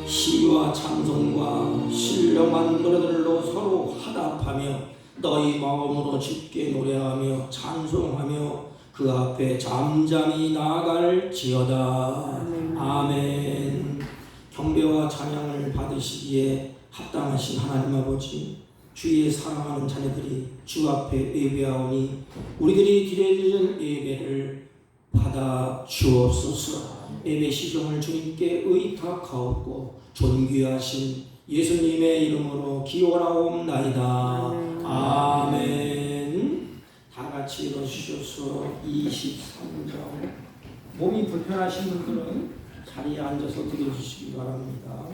시와 찬송과 신령한 노래들로 서로 화답하며 너희 마음으로 짙게 노래하며 찬송하며 그 앞에 잠잠히 나아갈지어다. 아멘. 경배와 찬양을 받으시기에 합당하신 하나님 아버지, 주의 사랑하는 자녀들이 주 앞에 예배하오니 우리들이 드려드리는 예배를 받아 주옵소서. 예배 시종을 주님께 의탁하옵고 존귀하신 예수님의 이름으로 기원하옵나이다. 아멘. 다 같이 일어서셔서 23장. 몸이 불편하신 분들은 자리에 앉아서 드려주시기 바랍니다.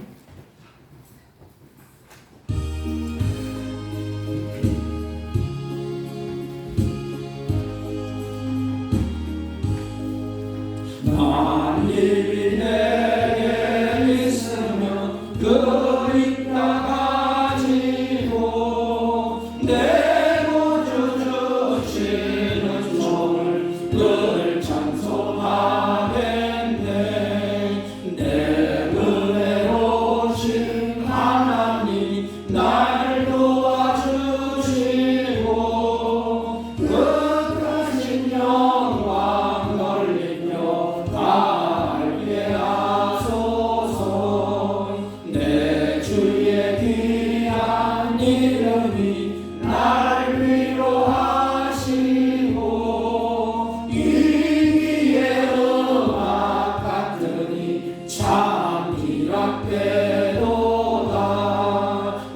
만일이 내게 있으면 그리 나가지고 내 구주 주시는 종을 늘 찬송하겠네. 내 은혜로우신 하나님 날 도와주시고 끝까지 영광 돌리며 알게 하소서. 내 주의 귀한 이름이 날 위로하시고 위기의 음악 같으니 참 희락되도다.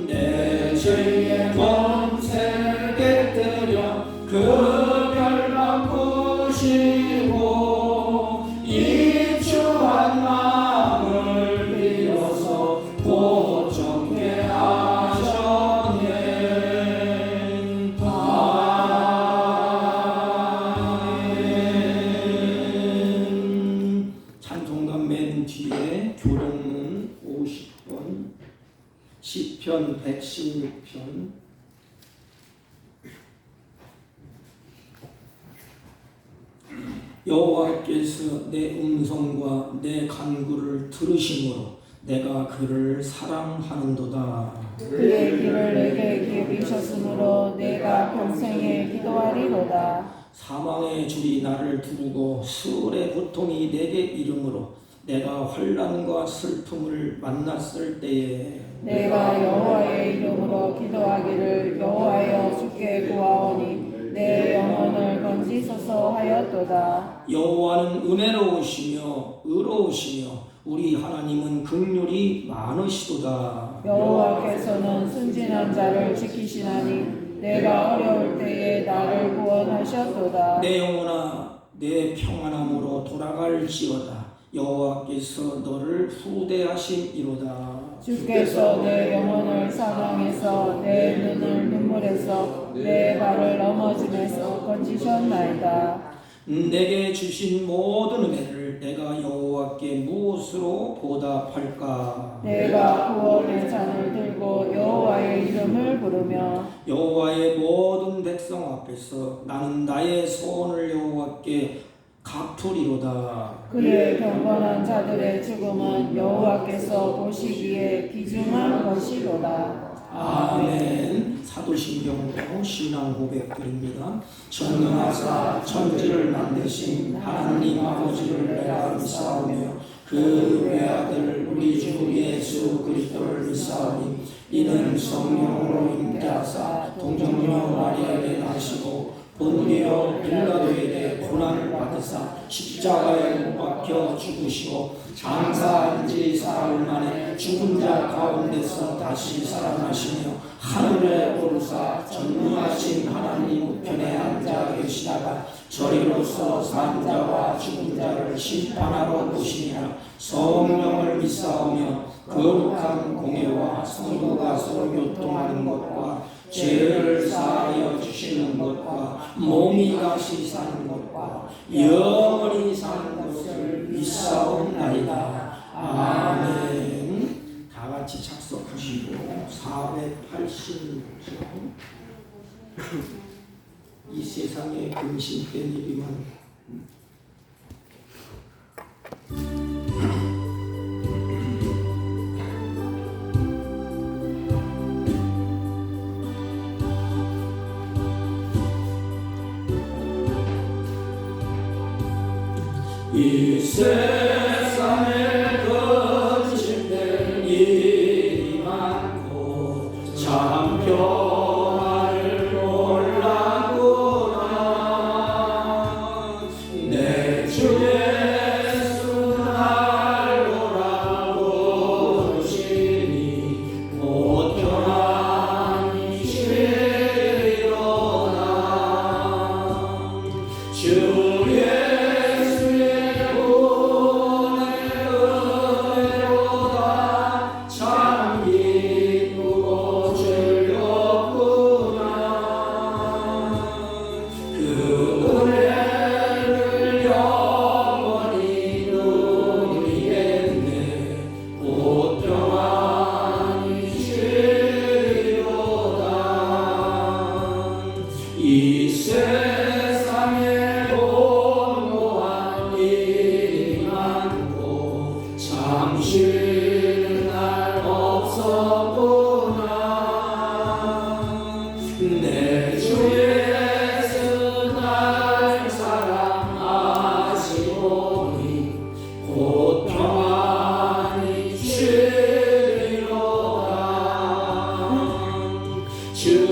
내 죄의 검색 깨뜨려 그 별만 푸시고 입추한 마음을 빌어서 보정케 하셨네. 아멘. 찬송가 맨 뒤에 교동문 50번, 시편 116편, 여호와께서 내 음성과 내 간구를 들으심으로 내가 그를 사랑하는도다. 그의 길을 내게 기울이셨으므로 내가 평생에 기도하리로다. 사망의 줄이 나를 두르고 수월의 고통이 내게 이르므로 내가 환난과 슬픔을 만났을 때에 내가 여호와의 이름으로 기도하기를 여호와여 주께 구하오니 내 영혼을 건지소서 하였도다. 여호와는 은혜로우시며 의로우시며 우리 하나님은 긍휼이 많으시도다. 여호와께서는 순진한 자를 지키시나니 내가 어려울 때에 나를 구원하셨도다. 내 영혼아 내 평안함으로 돌아갈지어다. 여호와께서 너를 후대하심이로다. 주께서 내 영혼을 사랑해서 내 눈을 눈물에서 내 발을 넘어짐에서 건지셨나이다. 내게 주신 모든 은혜를 내가 여호와께 무엇으로 보답할까? 내가 구원의 잔을 들고 여호와의 이름을 부르며 여호와의 모든 백성 앞에서 나는 나의 소원을 여호와께 갚으리로다. 그의 경건한 자들의 죽음은 여호와께서 보시기에 귀중한 것이로다. 아멘. 사도신경으로 신앙 고백드립니다. 전능하사 천지를 만드신 하나님 아버지를 내가 믿사오며 그 외아들 우리 주 예수 그리스도를 믿사오니 이는 성령으로 잉태하사 동정녀 마리아에게 나시고 본디오 빌라도에게 고난을 받으사 십자가에 못 박혀 죽으시고 장사한 지 사흘 만에 죽은 자 가운데서 다시 살아나시며 하늘에 오르사 전능하신 하나님 우편에 앉아 계시다가 저리로서 산 자와 죽은 자를 심판하러 오시니라. 성령을 믿사오며 거룩한 공예와 성도가 서로 교통하는 것과 죄를 사하여 주시는 것과 몸이 다시 사는 것과 영원히 사는 것을 믿사옵나이다. 아멘. 다 같이 작석하시고 480조 이 세상에 근심된 일이만 이 세상에 근심될 일이 많고 참 평안을 몰랐구나. 내 주 예수 날 돌아보시니 곧 평안이 쉬리로다. 주 이 세상에 고요한 일이 많고 참 쉬는 날 없었구나. 내 주 예수 날 사랑하시오니 곧 평안히 쉬리로다. 주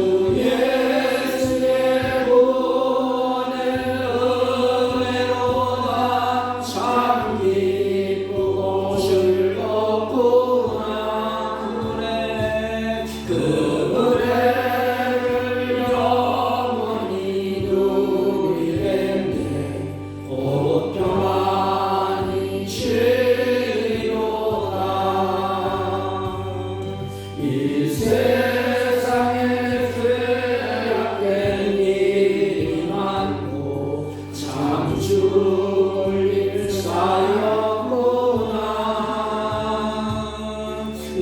이 세상에 죄악된 일이 많고 참 줄일 쌓였구나.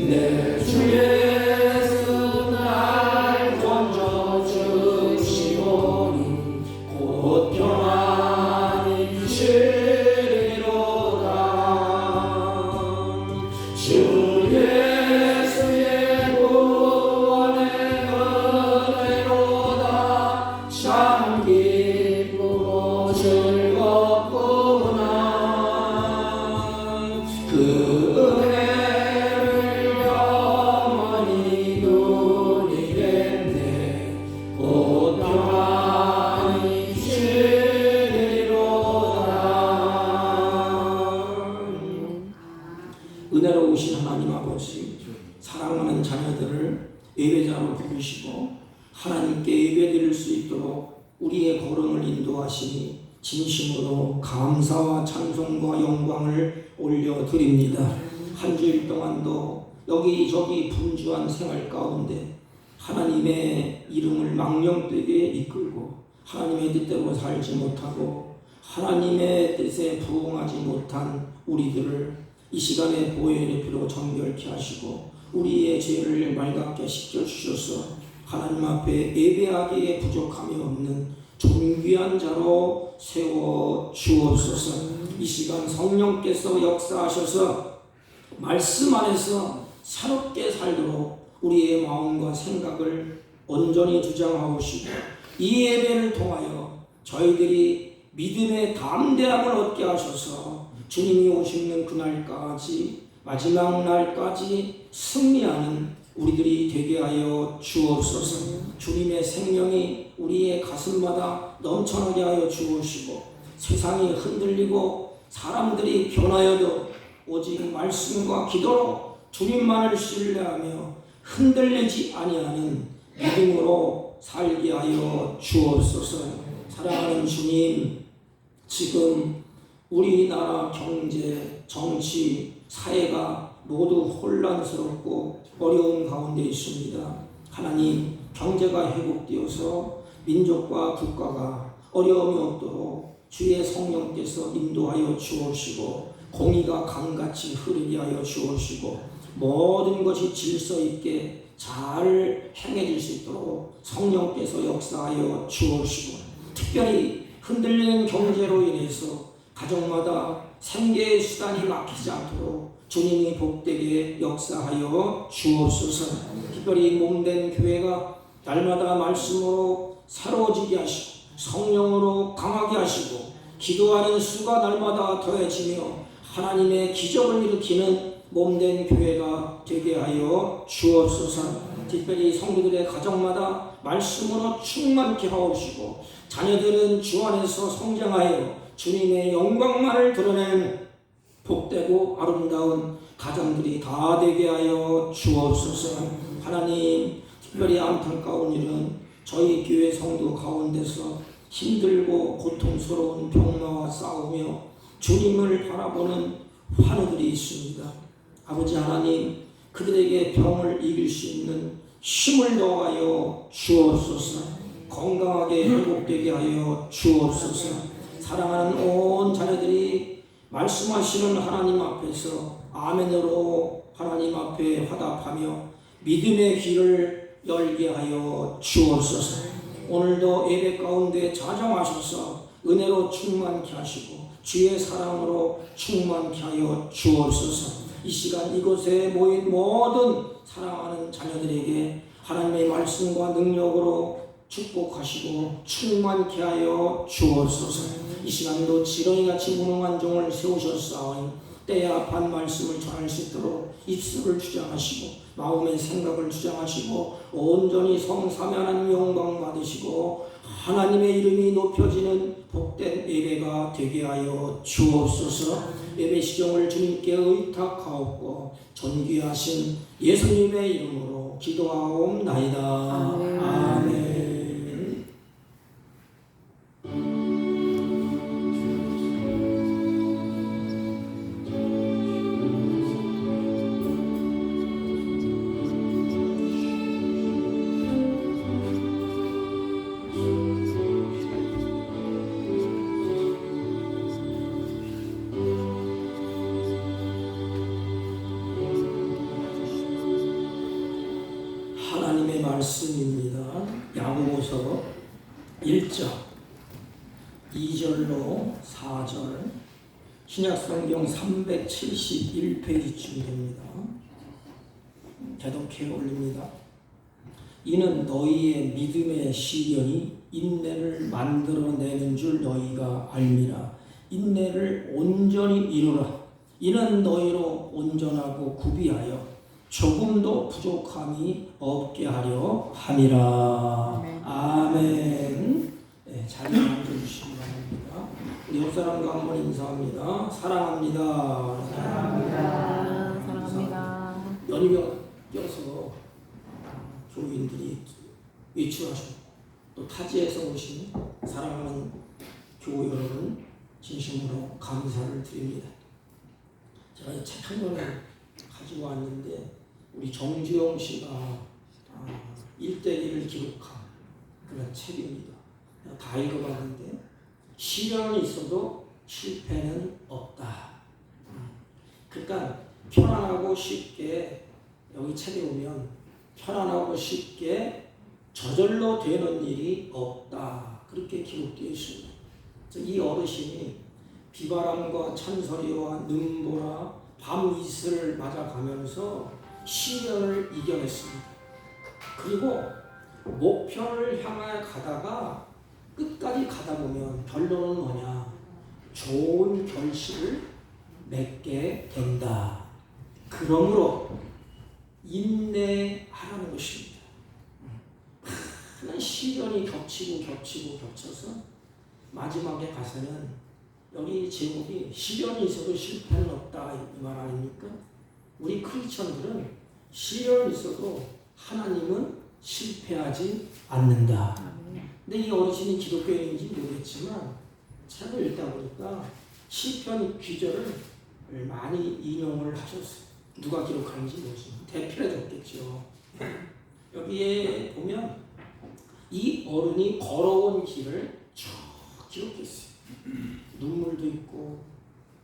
내 주 예수 날 건져주시오니 곧 평안히 쉬리로다. 주 예수의 구원의 은혜로다. 참 기쁘고 즐겁구나. 그 은혜를 영원히 누리겠네. 곧 평안히 쉬리로다. 은혜로우신 하나님 아버지, 사랑하는 자녀들을 예배자로 부르시고 하나님께 예배드릴 수 있도록 우리의 걸음을 인도하시니 진심으로 감사와 찬송과 영광을 올려드립니다. 한 주일 동안도 여기저기 분주한 생활 가운데 하나님의 이름을 망령되게 이끌고 하나님의 뜻대로 살지 못하고 하나님의 뜻에 부응하지 못한 우리들을 이 시간에 보혈의 피로 정결케 하시고 우리의 죄를 맑게 씻겨주셔서 하나님 앞에 예배하기에 부족함이 없는 존귀한 자로 세워주옵소서. 이 시간 성령께서 역사하셔서 말씀 안에서 새롭게 살도록 우리의 마음과 생각을 온전히 주장하시고 이 예배를 통하여 저희들이 믿음의 담대함을 얻게 하셔서 주님이 오시는 그날까지 마지막 날까지 승리하는 우리들이 되게 하여 주옵소서. 주님의 생명이 우리의 가슴마다 넘쳐나게 하여 주옵시고 세상이 흔들리고 사람들이 변하여도 오직 말씀과 기도로 주님만을 신뢰하며 흔들리지 아니하는 믿음으로 살게 하여 주옵소서. 사랑하는 주님, 지금 우리나라 경제, 정치, 사회가 모두 혼란스럽고 어려운 가운데 있습니다. 하나님, 경제가 회복되어서 민족과 국가가 어려움이 없도록 주의 성령께서 인도하여 주옵시고 공의가 강같이 흐르게 하여 주옵시고 모든 것이 질서 있게 잘 행해질 수 있도록 성령께서 역사하여 주옵시고 특별히 흔들리는 경제로 인해서 가정마다 생계의 수단이 막히지 않도록 주님이 복되게 역사하여 주옵소서. 특별히 몸된 교회가 날마다 말씀으로 새로워지게 하시고 성령으로 강하게 하시고 기도하는 수가 날마다 더해지며 하나님의 기적을 일으키는 몸된 교회가 되게 하여 주옵소서. 특별히 성도들의 가정마다 말씀으로 충만케 하옵시고 자녀들은 주 안에서 성장하여 주님의 영광만을 드러내는 복되고 아름다운 가정들이 다 되게 하여 주옵소서. 하나님, 특별히 안타까운 일은 저희 교회 성도 가운데서 힘들고 고통스러운 병마와 싸우며 주님을 바라보는 환우들이 있습니다. 아버지 하나님, 그들에게 병을 이길 수 있는 힘을 더하여 주옵소서. 건강하게 회복되게 하여 주옵소서. 사랑하는 온 자녀들이 말씀하시는 하나님 앞에서 아멘으로 하나님 앞에 화답하며 믿음의 길을 열게 하여 주옵소서. 오늘도 예배 가운데 자정하셔서 은혜로 충만케 하시고 주의 사랑으로 충만케 하여 주옵소서. 이 시간 이곳에 모인 모든 사랑하는 자녀들에게 하나님의 말씀과 능력으로 축복하시고 충만케 하여 주옵소서. 이 시간도 지렁이같이 무능한 종을 세우셨사오니 때에 합한 말씀을 전할 수 있도록 입술을 주장하시고 마음의 생각을 주장하시고 온전히 성삼위 하나님 영광 받으시고 하나님의 이름이 높여지는 복된 예배가 되게 하여 주옵소서. 예배 시정을 주님께 의탁하옵고 존귀하신 예수님의 이름으로 기도하옵나이다. 아멘. 하나님의 말씀입니다. 야고보서 1장 2절로 4절 신약성경 371페이지쯤 됩니다. 대독해 올립니다. 이는 너희의 믿음의 시련이 인내를 만들어내는 줄 너희가 알미라. 인내를 온전히 이루라. 이는 너희로 온전하고 구비하여 조금도 부족함이 없게 하려 함이라. 아멘. 네, 자리에 앉아주시기 바랍니다. 우리 옆 사람과 한번 인사합니다. 사랑합니다. 사랑합니다. 사랑합니다. 연휴가 껴서 교인들이 외출하시고 또 타지에서 오신 사랑하는 교우 여러분 진심으로 감사를 드립니다. 제가 이 책 한 권을 가지고 왔는데 우리 정주영 씨가 일대기를 기록한 그런 책입니다. 다 읽어봤는데 시련이 있어도 실패는 없다. 그러니까 편안하고 쉽게 여기 책에 오면 편안하고 쉽게 저절로 되는 일이 없다. 그렇게 기록되어 있습니다. 이 어르신이 비바람과 찬소리와 눈보라 밤이슬을 맞아가면서 시련을 이겨냈습니다. 그리고 목표를 향해 가다가 끝까지 가다 보면 결론은 뭐냐? 좋은 결실을 맺게 된다. 그러므로 인내하라는 것입니다. 큰 시련이 겹쳐서 마지막에 가서는 여기 제목이 시련이 있어도 실패는 없다 이 말 아닙니까? 우리 크리스천들은 시련이 있어도 하나님은 실패하지 않는다. 근데 이 어르신이 기독교인인지 모르겠지만 책을 읽다 보니까 시편 귀절을 많이 인용을 하셨어요. 누가 기록하는지 모르지만 대필해줬겠죠. 여기에 보면 이 어른이 걸어온 길을 쭉 기록했어요. 눈물도 있고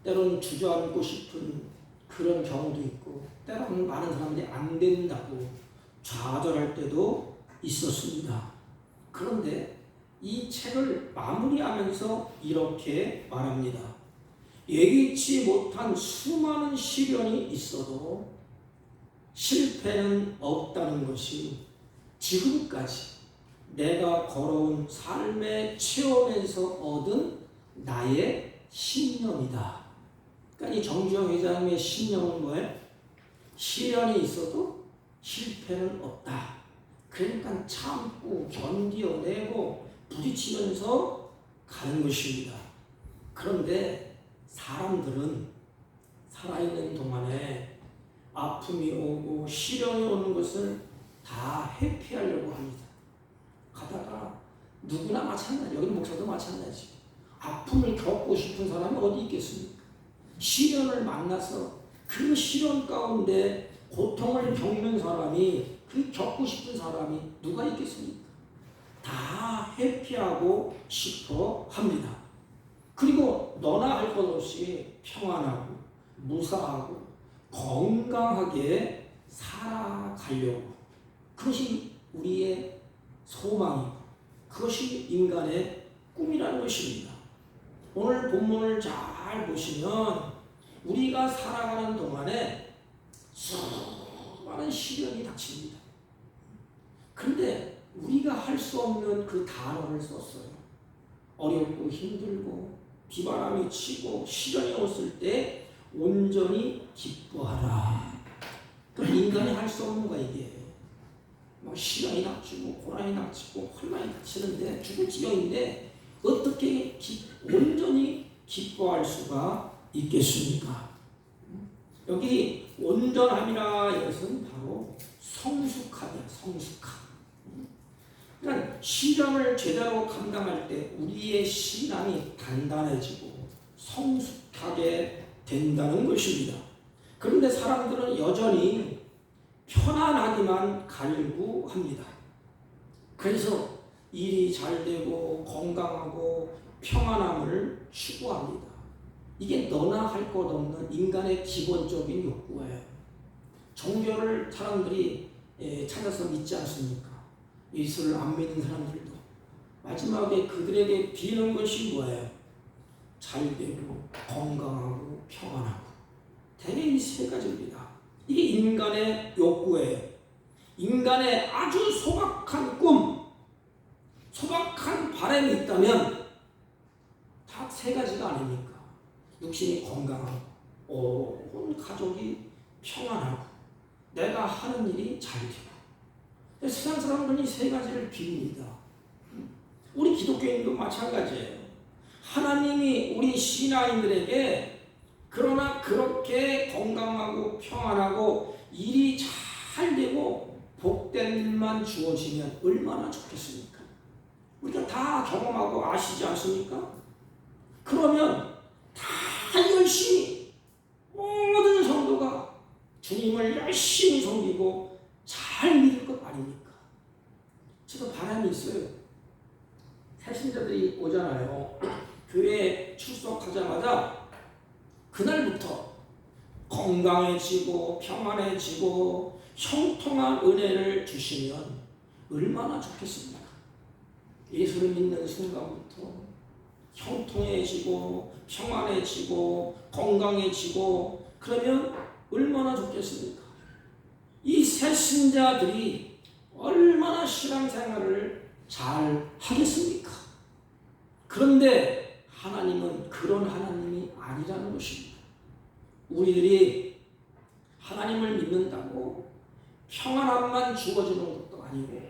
때로는 주저앉고 싶은 그런 경우도 있고 때로는 많은 사람들이 안 된다고 좌절할 때도 있었습니다. 그런데 이 책을 마무리하면서 이렇게 말합니다. 예기치 못한 수많은 시련이 있어도 실패는 없다는 것이 지금까지 내가 걸어온 삶의 체험에서 얻은 나의 신념이다. 그러니까 이 정주영 회장의 신념은 뭐예요? 시련이 있어도 실패는 없다. 그러니까 참고 견뎌내고 부딪히면서 가는 것입니다. 그런데 사람들은 살아있는 동안에 아픔이 오고 시련이 오는 것을 다 회피하려고 합니다. 가다가 누구나 마찬가지, 여기 목사도 마찬가지. 아픔을 겪고 싶은 사람이 어디 있겠습니까? 시련을 만나서 그 시련 가운데 고통을 겪는 사람이, 그 겪고 싶은 사람이 누가 있겠습니까? 다 회피하고 싶어 합니다. 그리고 너나 할 것 없이 평안하고 무사하고 건강하게 살아가려고, 그것이 우리의 소망이고 그것이 인간의 꿈이라는 것입니다. 오늘 본문을 잘 보시면 우리가 살아가는 동안에 수많은 시련이 닥칩니다. 그런데 우리가 할 수 없는 그 단어를 썼어요. 어렵고 힘들고 비바람이 치고 시련이 왔을 때 온전히 기뻐하라. 그럼 인간이 할 수 없는 거야 이게. 뭐 시련이 닥치고 고난이 닥치고 환난이 닥치는데 죽을 지경인데 어떻게 온전히 기뻐할 수가 있겠습니까? 여기 온전함이라 이것은 바로 성숙함이야. 성숙함. 그러니까 시련을 제대로 감당할 때 우리의 신앙이 단단해지고 성숙하게 된다는 것입니다. 그런데 사람들은 여전히 편안하기만 갈구합니다. 그래서 일이 잘 되고 건강하고 평안함을 추구합니다. 이게 너나 할 것 없는 인간의 기본적인 욕구예요. 종교를 사람들이 찾아서 믿지 않습니까? 예수를 안 믿는 사람들도 마지막에 그들에게 비는 것이 뭐예요? 잘 되고 건강하고 평안하고, 대개 이 세 가지입니다. 이게 인간의 욕구예요. 인간의 아주 소박한 꿈, 소박한 바람이 있다면 다 세 가지가 아닙니까? 육신이 건강하고 온 가족이 평안하고 내가 하는 일이 잘 되고. 세상 사람들은 이 세 가지를 빕니다. 우리 기독교인도 마찬가지예요. 하나님이 우리 신앙인들에게 그러나 그렇게 건강하고 평안하고 일이 잘 되고 복된 일만 주어지면 얼마나 좋겠습니까? 우리가 다 경험하고 아시지 않습니까? 그러면 다 열심히 모든 성도가 주님을 열심히 섬기고 잘 믿을 것 아닙니까? 저도 바람이 있어요. 새신자들이 오잖아요. 교회에 출석하자마자 그날부터 건강해지고 평안해지고 형통한 은혜를 주시면 얼마나 좋겠습니까? 예수를 믿는 순간부터 형통해지고 평안해지고 건강해지고 그러면 얼마나 좋겠습니까? 이 새신자들이 얼마나 신앙생활을 잘 하겠습니까? 그런데 하나님은 그런 하나님이 아니라는 것입니다. 우리들이 하나님을 믿는다고 평안함만 주어지는 것도 아니고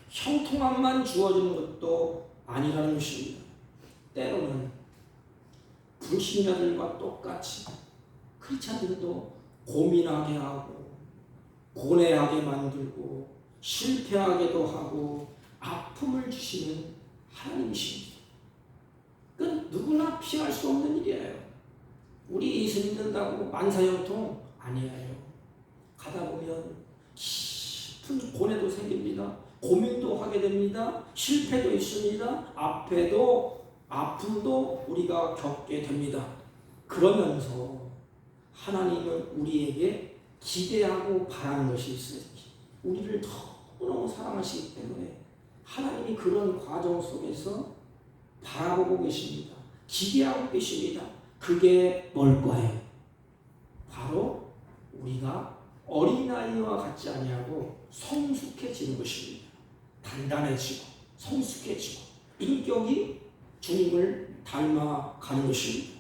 형통함만 주어지는 것도 아니라는 것입니다. 때로는 불신자들과 똑같이 크리스찬들도 고민하게 하고 고뇌하게 만들고 실패하게도 하고 아픔을 주시는 하나님이십니다. 그건 누구나 피할 수 없는 일이에요. 우리 예수 믿는다고 만사형통 아니에요. 가다 보면 깊은 고뇌도 생깁니다. 고민도 하게 됩니다. 실패도 있습니다. 앞에도 아픔도 우리가 겪게 됩니다. 그러면서 하나님은 우리에게 기대하고 바라는 것이 있어요. 우리를 너무너무 사랑하시기 때문에 하나님이 그런 과정 속에서 바라보고 계십니다. 기대하고 계십니다. 그게 뭘까요? 바로 우리가 어린아이와 같지 아니하고 성숙해지는 것입니다. 단단해지고 성숙해지고 인격이 주님을 닮아가는 것입니다.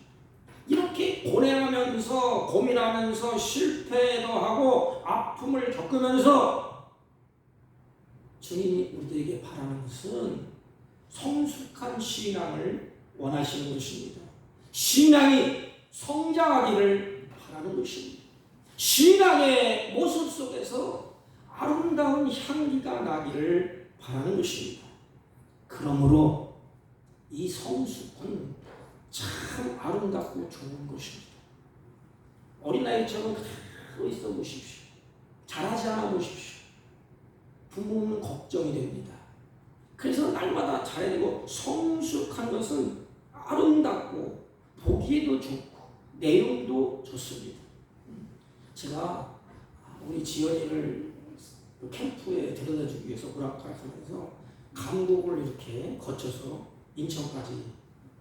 이렇게 고뇌하면서 고민하면서 실패도 하고 아픔을 겪으면서 주님이 우리에게 바라는 것은 성숙한 신앙을 원하시는 것입니다. 신앙이 성장하기를 바라는 것입니다. 신앙의 모습 속에서 아름다운 향기가 나기를 바라는 것입니다. 그러므로 이 성숙은 참 아름답고 좋은 것입니다. 어린아이처럼 그대로 있어 보십시오. 잘하지 않아 보십시오. 부모는 걱정이 됩니다. 그래서 날마다 잘해야 되고 성숙한 것은 아름답고 보기에도 좋고 내용도 좋습니다. 제가 우리 지연이를 캠프에 데려다 주기 위해서 오락가락하면서 강곡을 이렇게 거쳐서 인천까지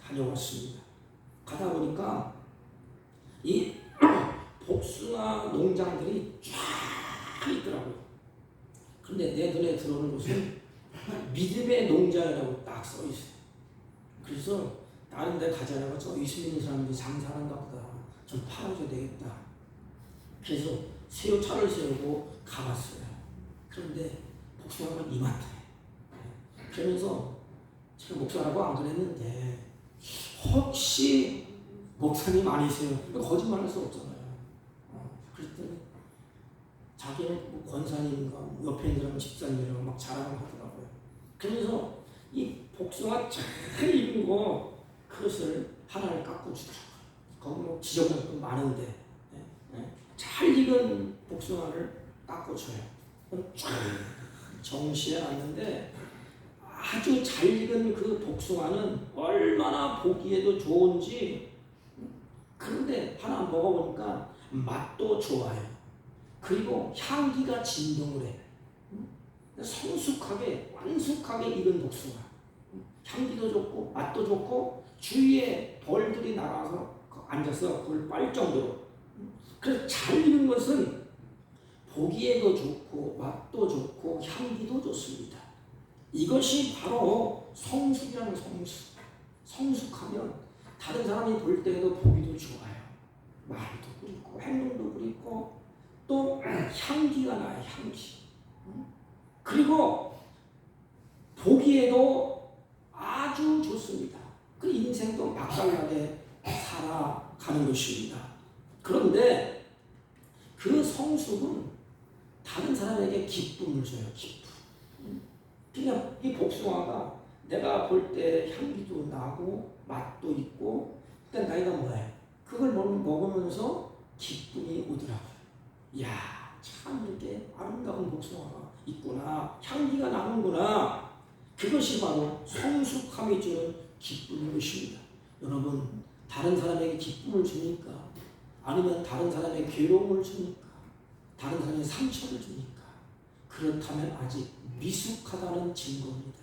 다녀왔습니다. 가다 보니까 이 복숭아 농장들이 쫙 있더라고요. 근데 내 눈에 들어오는 곳은 믿음의 농장이라고 딱 써 있어요. 그래서 다른 데 가자라고 저 의심 있는 사람들이 장사한가 보다. 좀 팔아줘야 되겠다. 그래서 새로 차를 세우고 가봤어요. 그런데 복숭아가 이만해. 그러면서 제가 목사라고 안 그랬는데 혹시 목사님 아니세요? 거짓말할 수 없잖아요. 그랬더니 자기는 뭐 권사님인가 옆에 있는 사람은 집사님이라고 막 자랑을 하더라고요. 그래서 이 복숭아 잘 익은 거 그것을 하나를 깎고 주더라고요. 거기 뭐 지저분한 거 많은데 잘 익은 복숭아를 깎고 줘요. 쫙 정시해 놨는데 아주 잘 익은 그 복숭아는 얼마나 보기에도 좋은지. 그런데 하나 먹어보니까 맛도 좋아요. 그리고 향기가 진동을 해요. 성숙하게 완숙하게 익은 복숭아. 향기도 좋고 맛도 좋고 주위에 벌들이 날아서 앉아서 그걸 빨 정도로. 그래서 잘 익은 것은 보기에도 좋고 맛도 좋고 향기도 좋습니다. 이것이 바로 성숙이라는 성숙. 성숙하면 다른 사람이 볼 때에도 보기도 좋아요. 말도 그렇고 행동도 그렇고 또 향기가 나요. 향기. 그리고 보기에도 아주 좋습니다. 그 인생도 맛깔나게 살아가는 것입니다. 그런데 그 성숙은 다른 사람에게 기쁨을 줘요. 기쁨. 그냥 이 복숭아가 내가 볼 때 향기도 나고 맛도 있고 일단 나이가 뭐예요? 그걸 먹으면서 기쁨이 오더라고요. 이야, 참 이렇게 아름다운 복숭아가 있구나. 향기가 나는구나. 그것이 바로 성숙함이 주는 기쁨인 것입니다. 여러분, 다른 사람에게 기쁨을 주니까 아니면 다른 사람에게 괴로움을 주니까 다른 사람에게 상처를 주니까 그렇다면 아직 미숙하다는 증거입니다.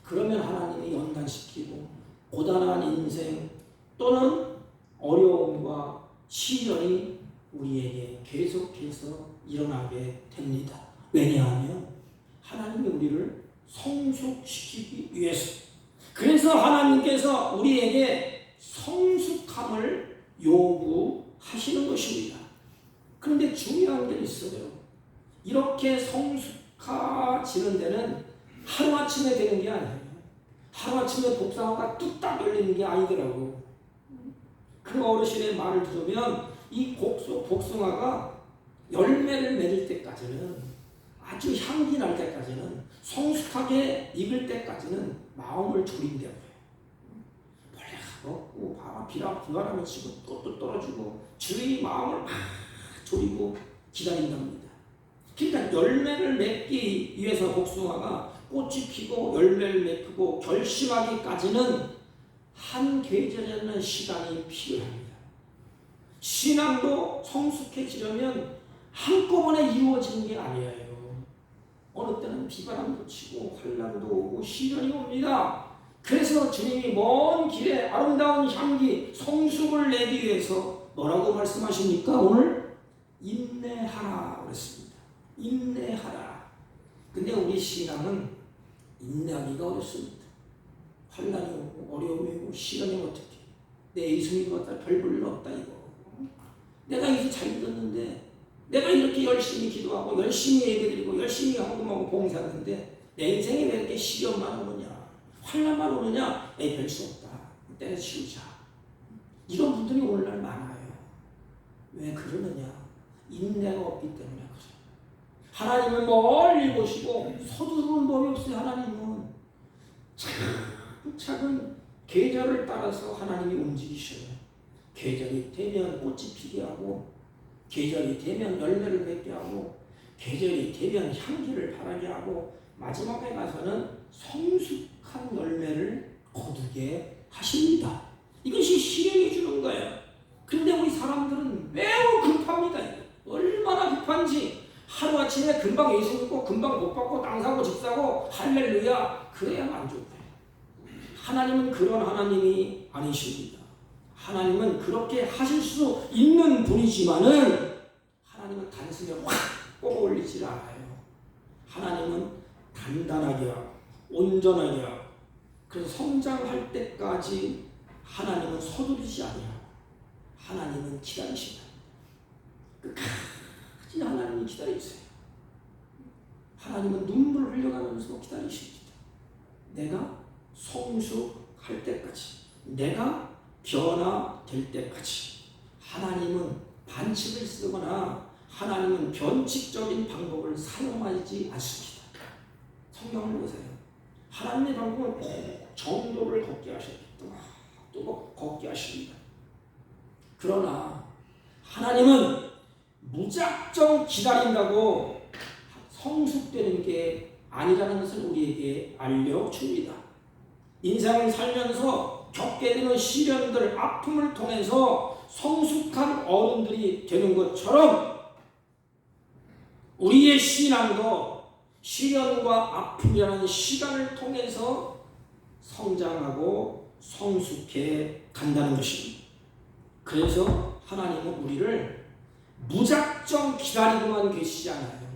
그러면 하나님이 연단시키고 고단한 인생 또는 어려움과 시련이 우리에게 계속해서 일어나게 됩니다. 왜냐하면 하나님이 우리를 성숙시키기 위해서. 그래서 하나님께서 우리에게 성숙함을 요구하시는 것입니다. 그런데 중요한 게 있어요. 이렇게 성숙해지는 데는 하루아침에 되는 게 아니에요. 하루아침에 복숭아가 뚝딱 열리는 게 아니더라고. 그 어르신의 말을 들으면 이 복숭아가 열매를 맺을 때까지는, 아주 향기 날 때까지는, 성숙하게 익을 때까지는 마음을 졸인대요. 벌레가 먹고 비바람을 치고 꽃도 떨어지고 주위 마음을 막 졸이고 기다린답니다. 그러니까 열매를 맺기 위해서 복숭아가 꽃이 피고 열매를 맺고 결실하기까지는 한 계절에는 시간이 필요합니다. 신앙도 성숙해지려면 한꺼번에 이루어지는 게 아니에요. 어느 때는 비바람도 치고 환난도 오고 시련이 옵니다. 그래서 주님이 먼 길에 아름다운 향기 성숙을 내기 위해서 뭐라고 말씀하십니까? 오늘 인내하라 그랬습니다. 인내하라. 근데 우리 신앙은 인내하기가 어렵습니다. 환난이 오고 어려움이 오고 시련이 어떻게 내 이승이 같다 별 볼 일 없다 이거. 내가 이제 잘 믿었는데 내가 이렇게 열심히 기도하고 열심히 예배드리고 열심히 헌금하고 봉사하는데 내 인생에 왜 이렇게 시련만 오느냐 환난만 오느냐 에이 별 수 없다 때려치우자. 이런 분들이 오늘날 많아요. 왜 그러느냐? 인내가 없기 때문에 그래요. 하나님은 멀리 보시고 서두르는 법이 없어요. 하나님은 차근차근 계절을 따라서 하나님이 움직이셔요. 계절이 되면 꽃이 피게 하고 계절이 되면 열매를 맺게 하고 계절이 되면 향기를 바라게 하고 마지막에 가서는 성숙한 열매를 거두게 하십니다. 이것이 실행해 주는 거예요. 근데 우리 사람들은 매우 급합니다. 얼마나 급한지 하루아침에 금방 예수 믿고 금방 복 받고 땅 사고 집 사고 할렐루야 그래야 만족해요. 하나님은 그런 하나님이 아니십니다. 하나님은 그렇게 하실 수 있는 분이지만은 하나님은 단숨에 확 뽑아 올리질 않아요. 하나님은 단단하게 하고 온전하게 하고 그래서 성장할 때까지 하나님은 서두르지 아니하고 하나님은 기다리신다. 끝까지 하나님이 기다리세요. 하나님은 눈물을 흘려가면서 기다리십니다. 내가 성숙할 때까지 내가 변화될 때까지. 하나님은 반칙을 쓰거나 하나님은 변칙적인 방법을 사용하지 않습니다. 성경을 보세요. 하나님의 방법은 꼭 정도를 걷게 하십니다. 또 걷게 하십니다. 그러나 하나님은 무작정 기다린다고 성숙되는 게 아니라는 것을 우리에게 알려줍니다. 인생을 살면서 겪게 되는 시련들, 아픔을 통해서 성숙한 어른들이 되는 것처럼 우리의 신앙도 시련과 아픔이라는 시간을 통해서 성장하고 성숙해 간다는 것입니다. 그래서 하나님은 우리를 무작정 기다리고만 계시지 않아요.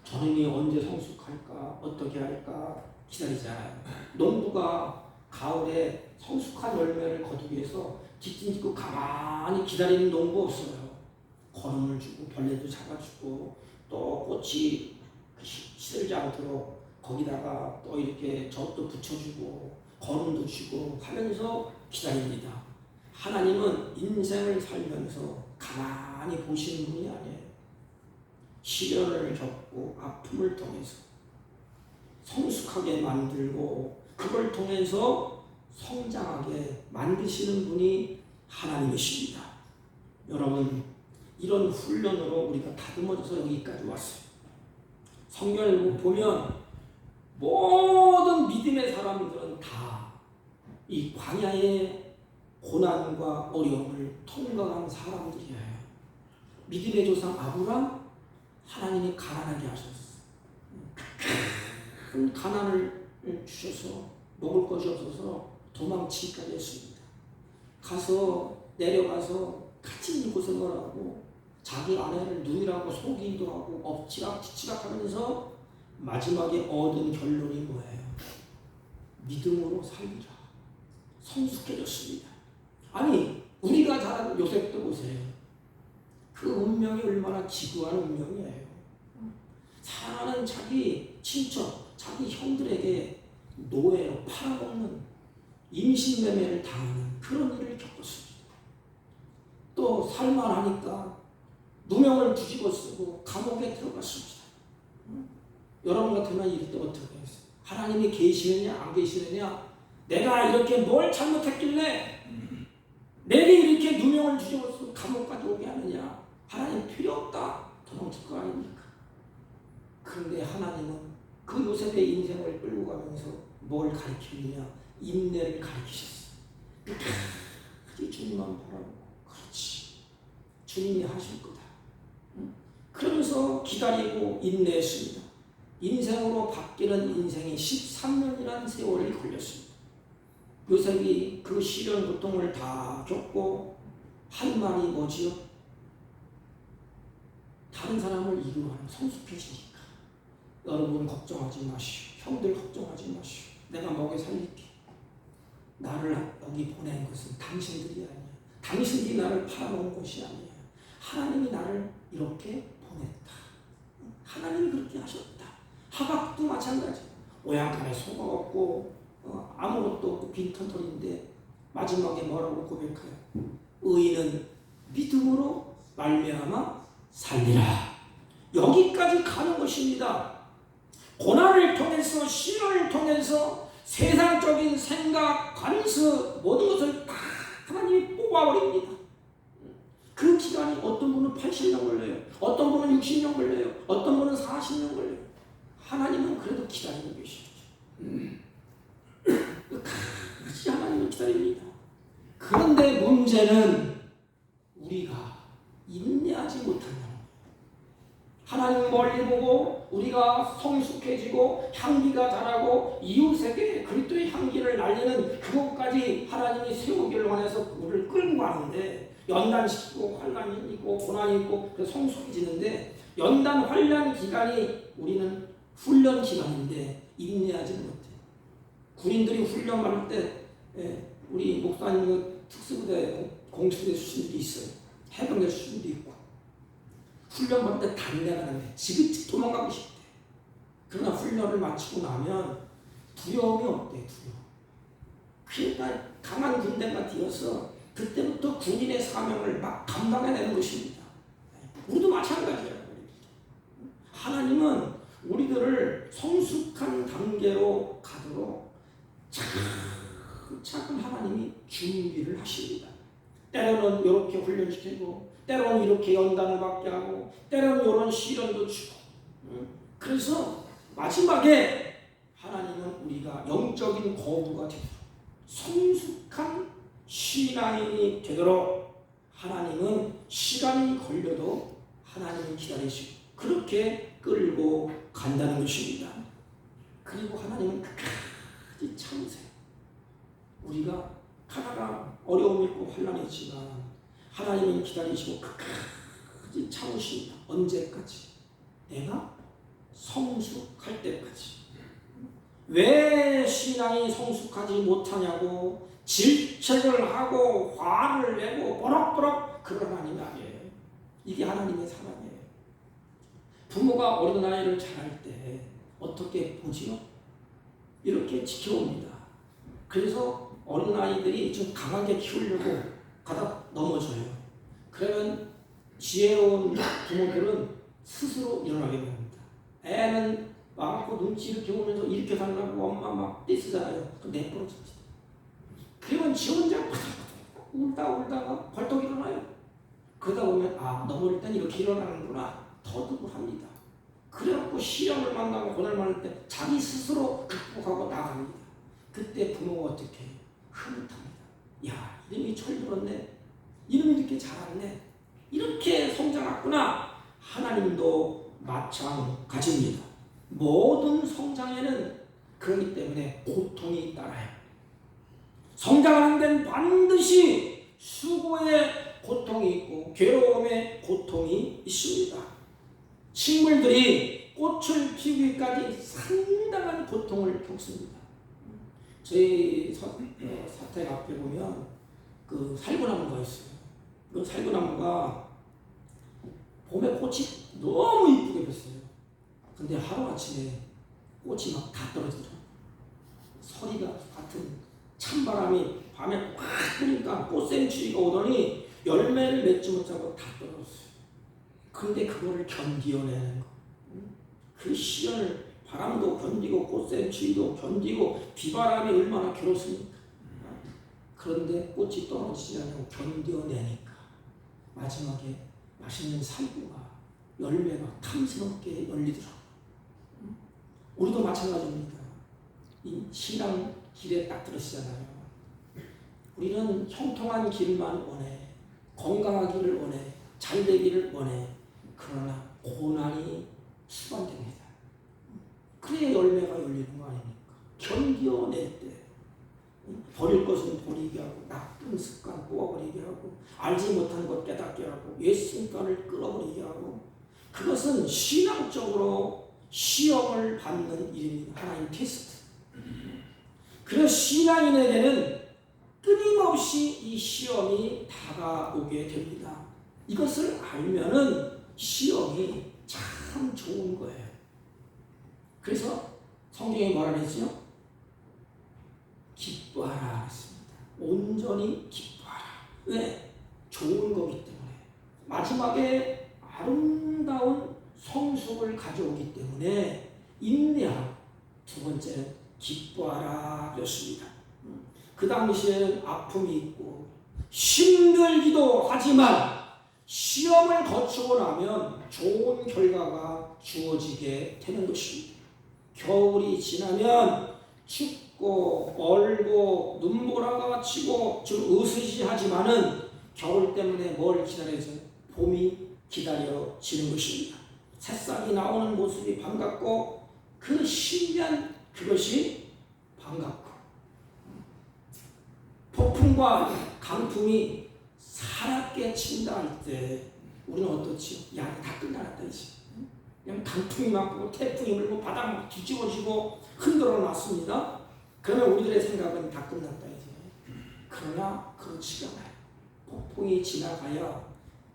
저놈이 언제 성숙할까? 어떻게 할까? 기다리지 않아요. 농부가 가을에 성숙한 열매를 거두기 위해서 뒷짐짓고 가만히 기다리는 농부 없어요. 거름을 주고 벌레도 잡아주고 또 꽃이 시들지 않도록 거기다가 또 이렇게 젖도 붙여주고 거름도 주고 하면서 기다립니다. 하나님은 인생을 살면서 가만히 보시는 분이 아니에요. 시련을 겪고 아픔을 통해서 성숙하게 만들고 그걸 통해서 성장하게 만드시는 분이 하나님이십니다. 여러분, 이런 훈련으로 우리가 다듬어져서 여기까지 왔어요. 성경을 보면 모든 믿음의 사람들은 다 이 광야의 고난과 어려움을 통과한 사람들이에요. 믿음의 조상 아브람, 하나님이 가난하게 하셨어요. 큰 가난을 주셔서 먹을 것이 없어서 도망치기까지 했습니다. 가서 내려가서 같이 고생을 하고 자기 아내를 누이라고 속이기도 하고 엎치락 뒤치락 하면서 마지막에 얻은 결론이 뭐예요? 믿음으로 살리라. 성숙해졌습니다. 아니 우리가 잘 아는 요셉도 보세요. 그 운명이 얼마나 지구한 운명이에요. 사랑하는 자기 친척, 자기 형들에게 노예로 팔아먹는 임신매매를 당하는 그런 일을 겪었습니다. 또 살만하니까 누명을 뒤집어 쓰고 감옥에 들어갔습니다. 여러분 같으면 이럴 때 어떻게 했어요? 하나님이 계시느냐 안 계시느냐, 내가 이렇게 뭘 잘못했길래 내게 이렇게 누명을 뒤집어서 감옥까지 오게 하느냐, 하나님 필요 없다 도망칠 거 아닙니까? 그런데 하나님은 그 요셉의 인생을 끌고 가면서 뭘 가르치느냐? 인내를 가르치셨어요. 끝까지 주님만 바라보고, 그렇지, 주님이 하실 거다. 그러면서 기다리고 인내했습니다. 인생으로 바뀌는 인생이 13년이라는 세월이 걸렸습니다. 요셉이 그 시련 고통을 다 겪고 한 말이 뭐지요? 다른 사람을 이루어하는 성숙해지니까 여러분 걱정하지 마시오. 형들 걱정하지 마시오. 내가 먹여 살릴게. 나를 여기 보낸 것은 당신들이 아니야. 당신들이 나를 팔아먹은 것이 아니야. 하나님이 나를 이렇게 보냈다. 하나님이 그렇게 하셨다. 하박도 마찬가지. 오양간에 소가 없고 아무것도 없고 빈털털인데 마지막에 뭐라고 고백해요? 의인은 믿음으로 말미암아 살리라. 여기까지 가는 것입니다. 고난을 통해서, 시련을 통해서 세상적인 생각, 관습, 모든 것을 다 하나님이 뽑아버립니다. 그 기간이 어떤 분은 80년 걸려요. 어떤 분은 60년 걸려요. 어떤 분은 40년 걸려요. 하나님은 그래도 기다리고 계시죠. 끝까지 하나님은 기다립니다. 그런데 문제는 우리가 인내하지 못한다는 거예요. 하나님 멀리 보고 우리가 성숙해지고 향기가 자라고 이웃에게 그리스도의 향기를 날리는 그것까지 하나님이 세우기를 원해서 우리를 끌고 가는데, 연단시키고 환난이 있고 고난이 있고 그래서 성숙해지는데, 연단 환난 기간이 우리는 훈련 기간인데 인내하지 못해요. 군인들이 훈련 받을 때 우리 목사님 특수부대 공수부대 출신들이 있어요. 해병대 출신도 있고 훈련 받을 때 단내가 나는데 지긋지 도망가고 싶대. 그러나 훈련을 마치고 나면 두려움이 없대. 두려움. 그러니까 강한 군대가 되어서 그때부터 군인의 사명을 막 감당해내는 것입니다. 우리도 마찬가지예요. 하나님은 우리들을 성숙한 단계로 가도록 차근 하나님이 준비를 하십니다. 때로는 이렇게 훈련시키고, 때로는 이렇게 연단을 받게 하고, 때로는 이런 시련도 주고. 그래서 마지막에 하나님은 우리가 영적인 거부가 되도록, 성숙한 신앙인이 되도록 하나님은 시간이 걸려도 하나님을 기다리시고 그렇게 끌고 간다는 것입니다. 그리고 하나님은 끝까지 참으세요. 우리가 하나가 어려움이 있고 환난이 있지만 하나님은 기다리시고 끝까지 참으십니다. 언제까지? 내가 성숙할 때까지. 왜 신앙이 성숙하지 못하냐고 질책을 하고 화를 내고 버럭버럭 그런 하나님이 아니에요. 이게 하나님의 사랑이에요. 부모가 어린아이를 자랄 때 어떻게 보지요? 이렇게 지켜옵니다. 그래서 어린아이들이 좀 강하게 키우려고 가다 넘어져요. 그러면 지혜로운 부모들은 스스로 일어나게 됩니다. 애는 막고 눈치 이렇게 오면서 이렇게 달라고 엄마 막 떼쓰잖아요. 그럼 내버려집니다. 그러면 지 혼자 울다가 벌떡 일어나요. 그러다 보면 넘어질 땐 이렇게 일어나는구나. 터득을 합니다. 그래갖고 시련을 만나고 고난을 만날 때 자기 스스로 극복하고 나갑니다. 그때 부모가 어떻게 해요? 흐뭇합니다. 야, 이름이 철들었네. 이름이 이렇게 자랐네. 이렇게 성장했구나. 하나님도 마찬가지입니다. 모든 성장에는 그렇기 때문에 고통이 따라요. 성장하는 데는 반드시 수고의 고통이 있고 괴로움의 고통이 있습니다. 식물들이 꽃을 피우기까지 상당한 고통을 겪습니다. 저희 사택 앞에 보면 그 살구나무가 있어요. 그 살구나무가 봄에 꽃이 너무 이쁘게 폈어요. 근데 하루아침에 꽃이 막 다 떨어지더라고요. 서리가 같은 찬바람이 밤에 확 부니까 꽃샘추위가 오더니 열매를 맺지 못하고 다 떨어졌어요. 그런데 그거를 견디어내는 거. 그 시련을 바람도 견디고 꽃샘추위도 견디고 비바람이 얼마나 괴롭습니까? 그런데 꽃이 떨어지지 않고 견뎌내니까 마지막에 맛있는 살구가 열매가 탐스럽게 열리더라고요. 우리도 마찬가지입니다. 이 신앙 길에 딱 들으시잖아요. 우리는 형통한 길만 원해. 건강하기를 원해. 잘 되기를 원해. 그러나 고난이 수반됩니다. 그래야 열매가 열리는 거 아닙니까? 견뎌낼 때 버릴 것은 버리게 하고 나쁜 습관 뽑아버리게 하고 알지 못한 것 깨닫게 하고 옛 습관을 끌어버리게 하고 그것은 신앙적으로 시험을 받는 일입니다. 하나님 테스트. 그래서 신앙인에게는 끊임없이 이 시험이 다가오게 됩니다. 이것을 알면은 시험이 참 좋은 거예요. 그래서 성경에 뭐라 그랬죠? 기뻐하라 했습니다. 온전히 기뻐하라. 왜? 좋은 거기 때문에. 마지막에 아름다운 성숙을 가져오기 때문에 인내하고 두 번째는 기뻐하라 였습니다. 그 당시에는 아픔이 있고 힘들기도 하지만 시험을 거치고 나면 좋은 결과가 주어지게 되는 것입니다. 겨울이 지나면 춥고 얼고 눈보라가 치고 좀 으스시하지만은 겨울 때문에 뭘 기다려서 봄이 기다려지는 것입니다. 새싹이 나오는 모습이 반갑고 그 신비한 그것이 반갑고 폭풍과 강풍이 사납게 친다 할 때 우리는 어떻지? 야, 다 끝나갔다 이제. 그냥 강풍이 맞고 태풍이 불고 바닥 막 뒤집어지고 흔들어 놨습니다. 그러면 우리들의 생각은 다 끝났다 이제. 그러나 그렇지가 않아요. 폭풍이 지나가야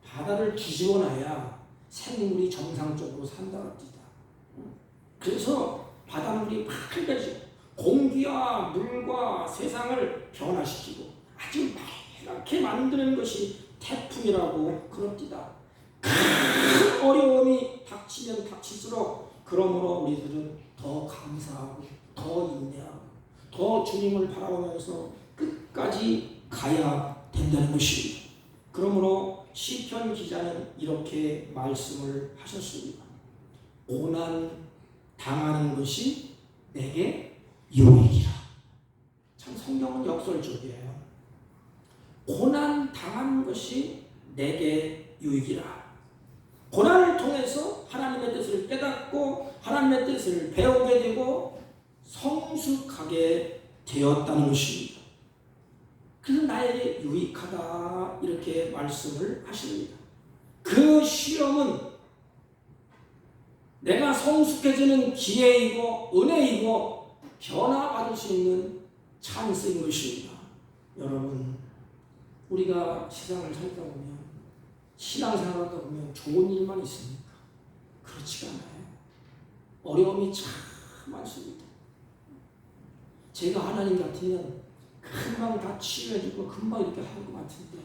바다를 뒤집어 놔야 생물이 정상적으로 산다 합니다. 그래서 바닷물이 밝아지고 공기와 물과 세상을 변화시키고 아주 이렇게 만드는 것이 태풍이라고 그럽니다. 큰 어려움이 닥치면 닥칠수록 그러므로 우리들은 더 감사하고 더 인내하고 더 주님을 바라보면서 끝까지 가야 된다는 것입니다. 그러므로 시편 기자는 이렇게 말씀을 하셨습니다. 고난 당하는 것이 내게 유익이라. 참 성경은 역설적이에요. 고난 당하는 것이 내게 유익이라. 고난을 통해서 하나님의 뜻을 깨닫고 하나님의 뜻을 배우게 되고 성숙하게 되었다는 것입니다. 그래서 나에게 유익하다 이렇게 말씀을 하십니다. 그 시험은 내가 성숙해지는 기회이고 은혜이고 변화받을 수 있는 찬스인 것입니다. 여러분, 우리가 세상을 살다 보면 신앙생활하다 보면 좋은 일만 있습니까? 그렇지가 않아요. 어려움이 참 많습니다. 제가 하나님 같으면 금방 다 치유해주고 금방 이렇게 할 것 같은데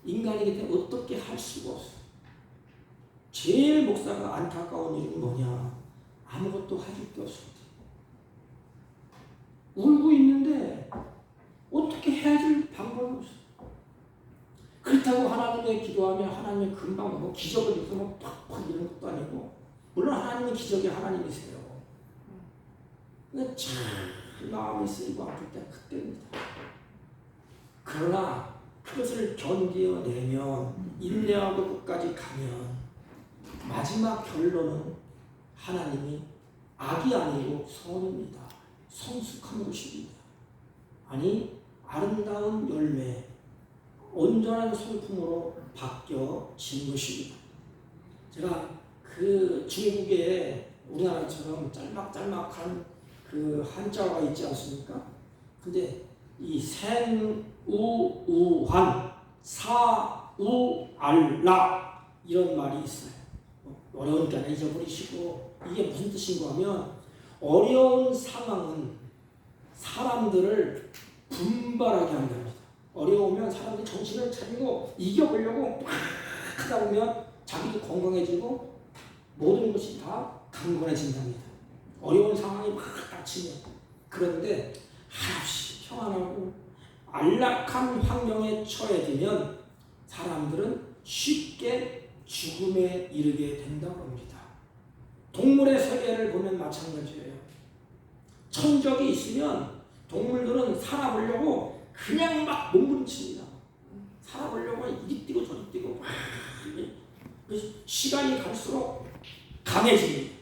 인간이기 때문에 어떻게 할 수가 없어요. 제일 목사가 안타까운 일은 뭐냐? 아무것도 해줄 게 없습니다. 울고 있는데 어떻게 해줄 방법이 없어요. 그렇다고 하나님의 기도하면 하나님이 금방 뭐 기적을 일으켜 뭐 팍팍 이런 것도 아니고 물론 하나님은 기적의 하나님이세요. 근데 참 마음이 쓰이고 아플 때 그때입니다. 그러나 그것을 견뎌내면 인내하고 끝까지 가면 마지막 결론은 하나님이 악이 아니고 선입니다. 성숙한 것입니다. 아니 아름다운 열매 온전한 성품으로 바뀌어진 것입니다. 제가 그 중국에 우리나라처럼 짤막짤막한 그 한자어가 있지 않습니까? 근데 이 생우우한 사우알라 이런 말이 있어요. 어려우니까 잊어버리시고 이게 무슨 뜻인가 하면 어려운 상황은 사람들을 분발하게 한답니다. 어려우면 사람들이 정신을 차리고 이겨보려고 막 하다 보면 자기도 건강해지고 모든 것이 다 강건해진답니다. 어려운 상황이 막 닥치면. 그런데 한없이 평안하고 안락한 환경에 처해지면 사람들은 쉽게 죽음에 이르게 된다고 합니다. 동물의 세계를 보면 마찬가지예요. 천적이 있으면 동물들은 살아보려고 그냥 막 몸부림칩니다. 살아보려고 이리 뛰고 저리 뛰고 막. 그래서 시간이 갈수록 강해집니다.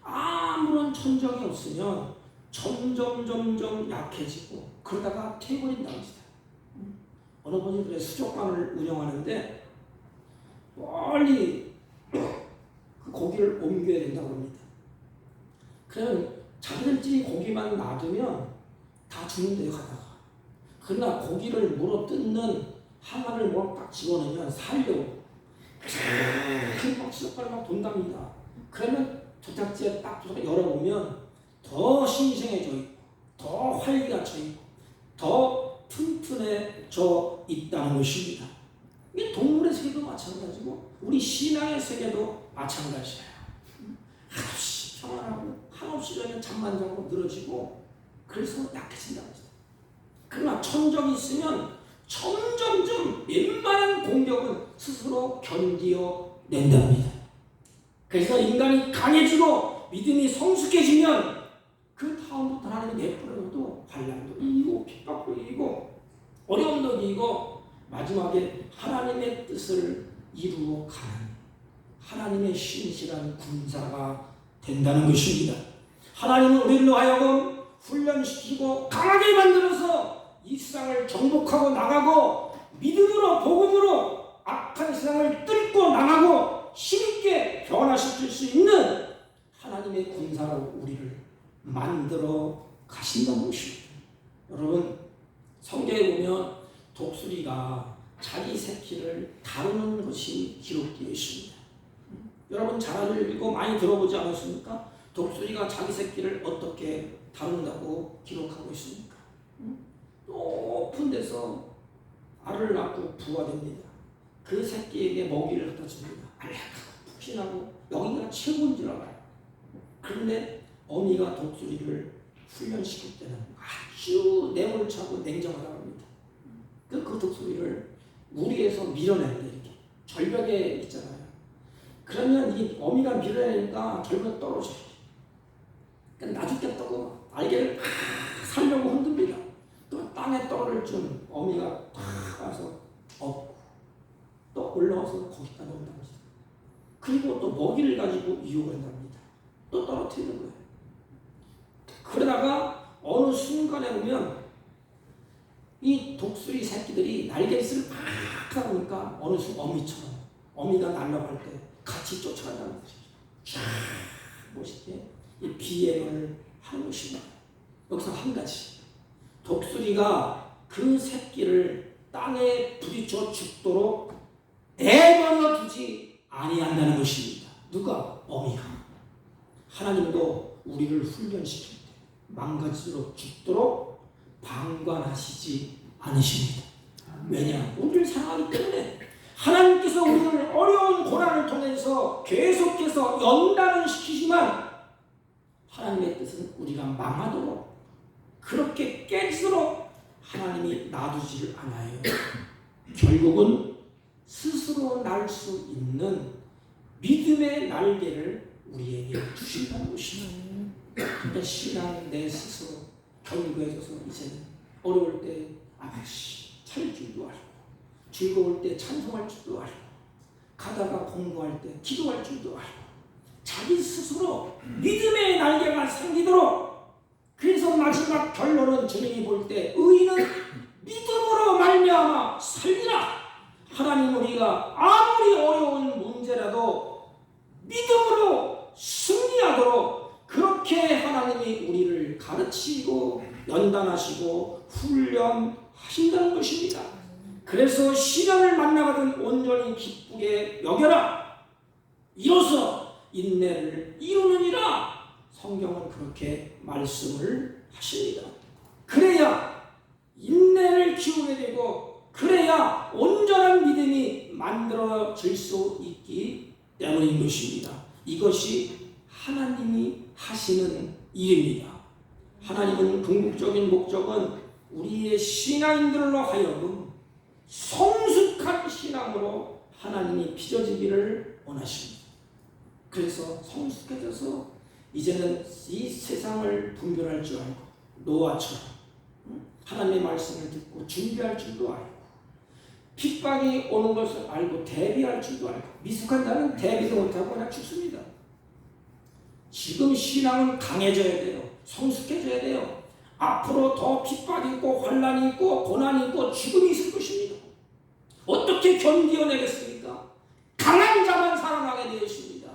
아무런 천적이 없으면 점점 약해지고 그러다가 태워버린다고 합니다. 어느 분이 그래 수족관을 운영하는데 멀리 그 고기를 옮겨야 된다고 합니다. 그러면 자기들끼리 고기만 놔두면 다 죽는데요 가다가. 그러나 고기를 물어 뜯는 항아리를 뭐 딱 집어넣으면 살려고 막 수족관을 막 돈답니다. 그러면 도착지에 딱 열어보면 더 신생해져 있고 더 활기가 차 있고 더 튼튼해져 있다는 것입니다. 이 동물의 세계도 마찬가지고 우리 신앙의 세계도 마찬가지예요. 한없이 평안하고 한없이 저는 잠만 자고 늘어지고 그래서 약해진다는 거죠. 그러나 천적이 있으면 점점점 웬만한 공격은 스스로 견디어낸답니다. 그래서 인간이 강해지고 믿음이 성숙해지면 그 다음부터 하나님이 내버려둬도 환난도 이기고 핍박도 이기고 어려움도 이기고 마지막에 하나님의 뜻을 이루어 가는 하나님의 신실한 군사가 된다는 것입니다. 하나님은 우리로 하여금 훈련시키고 강하게 만들어서 이 세상을 정복하고 나가고 믿음으로 복음으로 악한 세상을 뚫고 나가고 힘있게 변화시킬 수 있는 하나님의 군사로 우리를 만들어 가신다는 것입니다. 여러분 성경에 보면 독수리가 자기 새끼를 다루는 것이 기록되어 있습니다. 여러분 잘 알고 많이 들어보지 않았습니까? 독수리가 자기 새끼를 어떻게 다룬다고 기록하고 있습니까? 높은 데서 알을 낳고 부화 됩니다. 그 새끼에게 먹이를 갖다 줍니다. 알약하고 푹신하고 여기가 최고인 줄 알아요. 그런데 어미가 독수리를 훈련시킬 때는 아주 내몰차고 냉정하다고 합니다. 그 독수리를 무리에서 밀어내는데 이렇게 절벽에 있잖아요. 그러면 이 어미가 밀어내니까 절벽에 떨어져요. 그러니까 나죽겠다고 날개를 살려고 흔듭니다. 또 땅에 떨어질 쯤 어미가 탁 와서 업고 또 올라와서 거기다 놓는다고 합니다. 그리고 또 먹이를 가지고 이용을 한답니다. 또 떨어뜨리는 거예요. 그러다가 어느 순간에 보면 이 독수리 새끼들이 날개짓을 팍 하다 보니까 어느 순간 어미처럼 어미가 날아갈 때 같이 쫓아간다는 것이죠. 멋있게 이 비행을 하는 것입니다. 여기서 한 가지 독수리가 그 새끼를 땅에 부딪혀 죽도록 내버려 두지 아니한다는 것입니다. 누가? 어미가. 하나님도 우리를 훈련시킬 때 망가지도록 죽도록 방관하시지 않으십니다. 왜냐? 우리를 사랑하기 때문에 하나님께서 우리를 어려운 고난을 통해서 계속해서 연단을 시키지만 하나님의 뜻은 우리가 망하도록 그렇게 깨지도록 하나님이 놔두지를 않아요. 결국은 스스로 날 수 있는 믿음의 날개를 우리에게 주신다는 것입니다. 근데 신앙 내 스스로 견고해져서 이제는 어려울 때 아버지 차릴 줄도 알고 즐거울 때 찬송할 줄도 알고 가다가 공부할 때 기도할 줄도 알고 자기 스스로 믿음의 날개가 생기도록 그래서 마지막 결론은 주님이 볼 때 의인은 믿음으로 말미암아 살리라. 하나님 우리가 아무리 어려운 문제라도 믿음으로 승리하도록 그렇게 하나님이 우리를 가르치고 연단하시고 훈련하신다는 것입니다. 그래서 시련을 만나거든 온전히 기쁘게 여겨라. 이로써 인내를 이루느니라. 성경은 그렇게 말씀을 하십니다. 그래야 인내를 키우게 되고 그래야 온전한 믿음이 만들어질 수 있기 때문인 것입니다. 이것이 하나님이 하시는 일입니다. 하나님은 궁극적인 목적은 우리의 신앙인들로 하여금 성숙한 신앙으로 하나님이 빚어지기를 원하십니다. 그래서 성숙해져서 이제는 이 세상을 분별할 줄 알고 노아처럼 하나님의 말씀을 듣고 준비할 줄도 알고 핍박이 오는 것을 알고 대비할 줄도 알고 미숙한 자는 대비도 못하고 그냥 죽습니다. 지금 신앙은 강해져야 돼요. 성숙해져야 돼요. 앞으로 더 핍박이 있고 환난이 있고 고난이 있고 죽음이 있을 것입니다. 어떻게 견디어내겠습니까? 강한 자만 살아나게 되어 있습니다.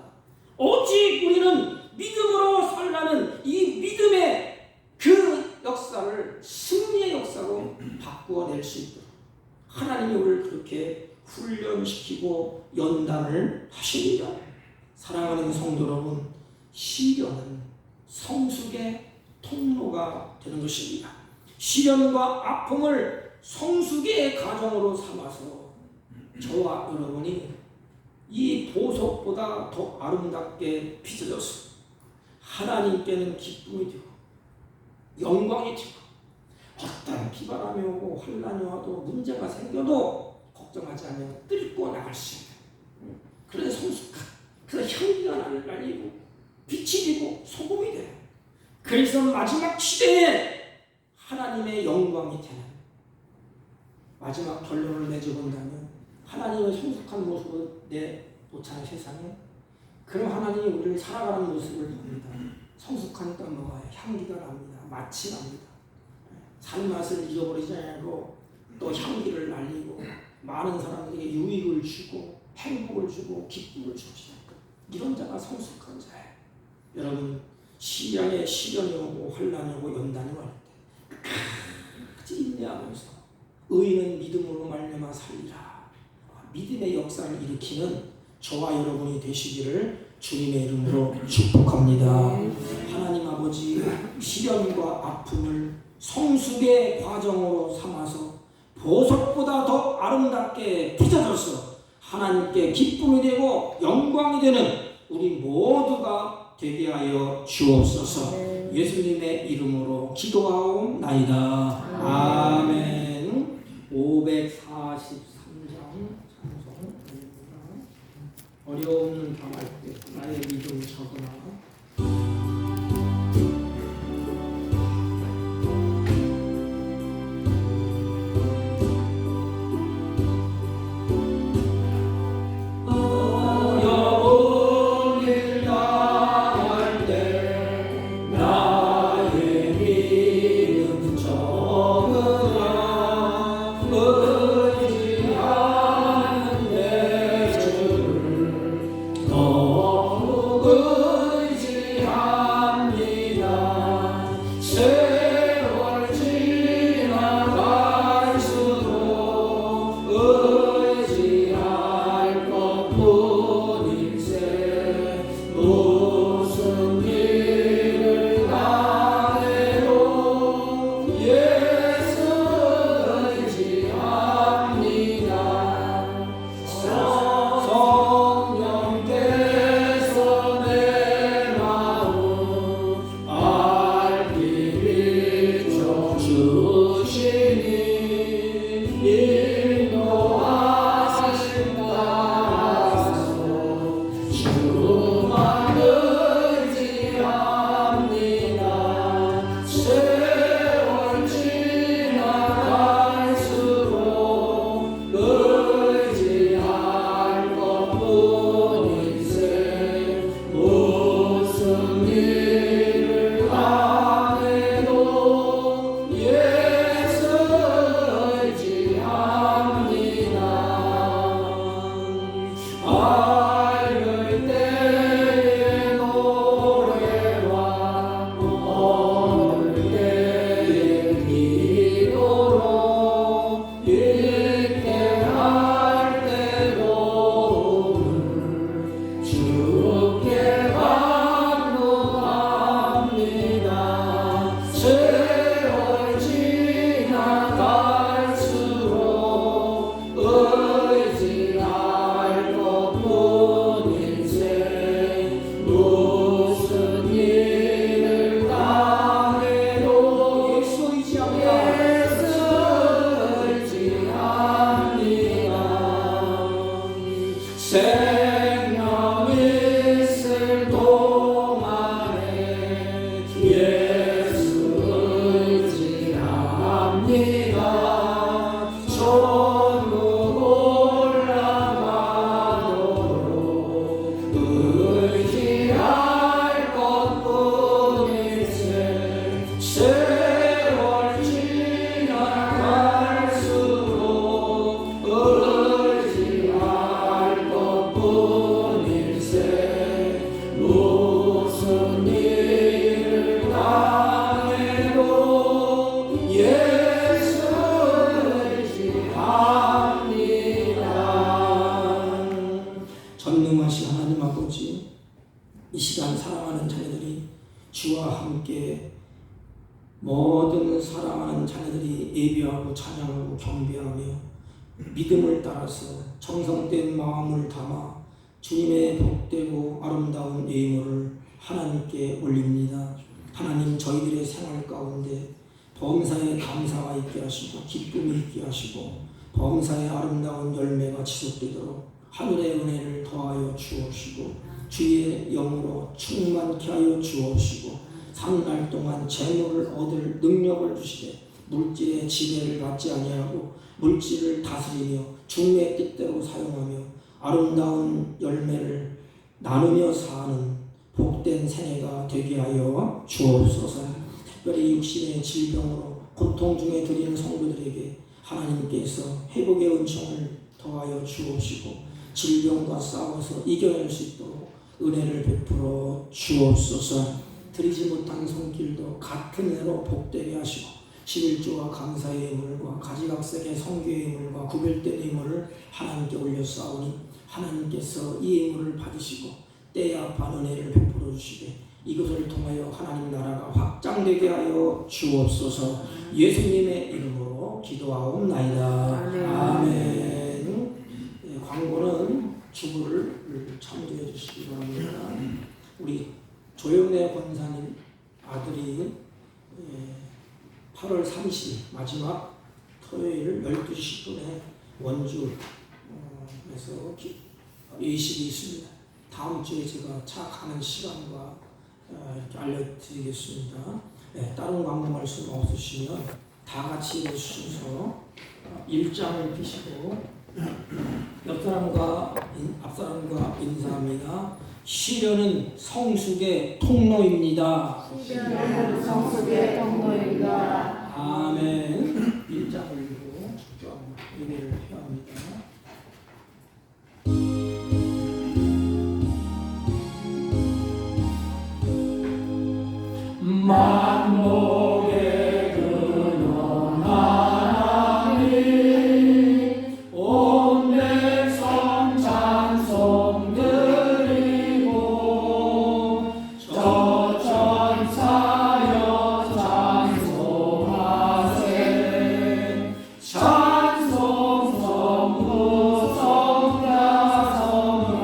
오직 우리는 믿음으로 살라는 이 믿음의 그 역사를 승리의 역사로 바꾸어낼 수 있도록 하나님이 우리를 그렇게 훈련시키고 연단을 하십니다. 사랑하는 성도 여러분, 시련은 성숙의 통로가 되는 것입니다. 시련과 아픔을 성숙의 가정으로 삼아서 저와 여러분이 이 보석보다 더 아름답게 빚어져서 하나님께는 기쁨이 되고 영광이 되고 어떤 비바람이 오고 환난이 와도 문제가 생겨도 걱정하지 않으면 뚫고 나갈 수 있는 그래서 성숙한 그래서 향기가 날리고 빛이 되고 소금이 돼요. 그래서 마지막 시대에 하나님의 영광이 되는 마지막 결론을 내줘본다면 하나님의 성숙한 모습을 내놓자는 세상에 그럼 하나님이 우리를 살아가는 모습을 봅니다. 성숙한 땅과 향기가 납니다. 맛이 납니다. 살맛을 잊어버리지 않고 또 향기를 날리고 많은 사람들에게 유익을 주고 행복을 주고 기쁨을 주시다. 이런 자가 성숙한 자예요. 여러분 시련에 시련이 오고 환난이 오고 연단이 올 때 끝까지 인내하면서 의인은 믿음으로 말미암아 살리라. 믿음의 역사를 일으키는 저와 여러분이 되시기를 주님의 이름으로 축복합니다. 하나님 아버지 시련과 아픔을 성숙의 과정으로 삼아서 보석보다 더 아름답게 빚어져서 하나님께 기쁨이 되고 영광이 되는 우리 모두가 되게 하여 주옵소서. 예수님의 이름으로 기도하옵나이다. 아멘. 543장 찬송입니다. 어려움을 당할 때 나의 믿음 적으나 적으나 모든 사랑하는 자녀들이 예배하고 찬양하고 경배하며 믿음을 따라서 정성된 마음을 담아 주님의 복되고 아름다운 예물을 하나님께 올립니다. 하나님, 저희들의 생활 가운데 범사에 감사가 있게 하시고 기쁨이 있게 하시고 범사의 아름다운 열매가 지속되도록 하늘의 은혜를 더하여 주옵시고 주의 영으로 충만케 하여 주옵시고 산날 동안 재물을 얻을 능력을 주시되 물질의 지배를 받지 아니하고 물질을 다스리며 주의 뜻대로 사용하며 아름다운 열매를 나누며 사는 복된 생애가 되게 하여 주옵소서. 특별히 육신의 질병으로 고통 중에 드리는 성도들에게 하나님께서 회복의 은총을 더하여 주옵시고 질병과 싸워서 이겨낼 수 있도록 은혜를 베풀어 주옵소서. 드리지 못한 손길도 같은 은혜로 복되게 하시고 11조와 감사의 예물과 가지각색의 성교의 예물과 구별된 예물을 하나님께 올려싸우니 하나님께서 이 예물을 받으시고 때에 합한 은혜를 베풀어 주시되 이것을 통하여 하나님 나라가 확장되게 하여 주옵소서. 예수님의 이름으로 기도하옵나이다. 아멘. 광고는 주부를 참조해 주시기 바랍니다. 우리 조영래 권사님 아들이 8월 30일 마지막 토요일 12시 10분에 원주에서 예식이 있습니다. 다음 주에 제가 차 가는 시간과 이렇게 알려드리겠습니다. 다른 광고 말씀 없으시면 다 같이 해주셔서 일장을 피시고 옆 사람과 앞 사람과 인사합니다. 시련은 성숙의 통로입니다. 시련은 성숙의 통로입니다. 아멘. 일장을 들고 축조합니다. 예배를 해야 합니다. 만복의 근원 하나님 온 백성 찬송 드리고 저천 사여 찬송하세 찬송 성부 성자 성령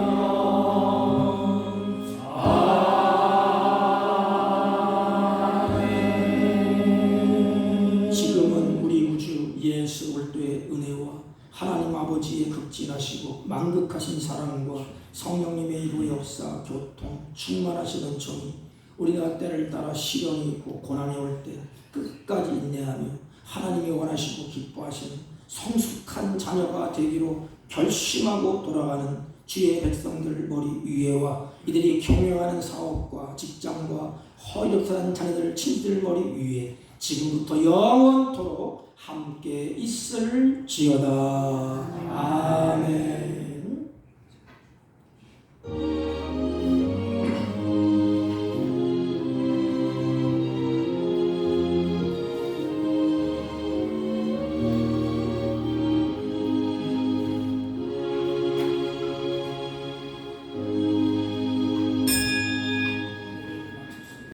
지금은 우리 우주 예수 그리스도의 은혜와 하나님 아버지의 극진하시고 만극하신 사랑과 성령님의 이루 역사 교통 충만하신 은총이 우리가 때를 따라 시련이 있고 고난이 올 때 끝까지 인내하며 하나님이 원하시고 기뻐하시는 성숙한 자녀가 되기로 결심하고 돌아가는 주의 백성들 머리 위에와 이들이 경영하는 사업과 직장과 허력한 자녀들 친들 머리 위에 지금부터 영원토록 함께 있을지어다. 아멘.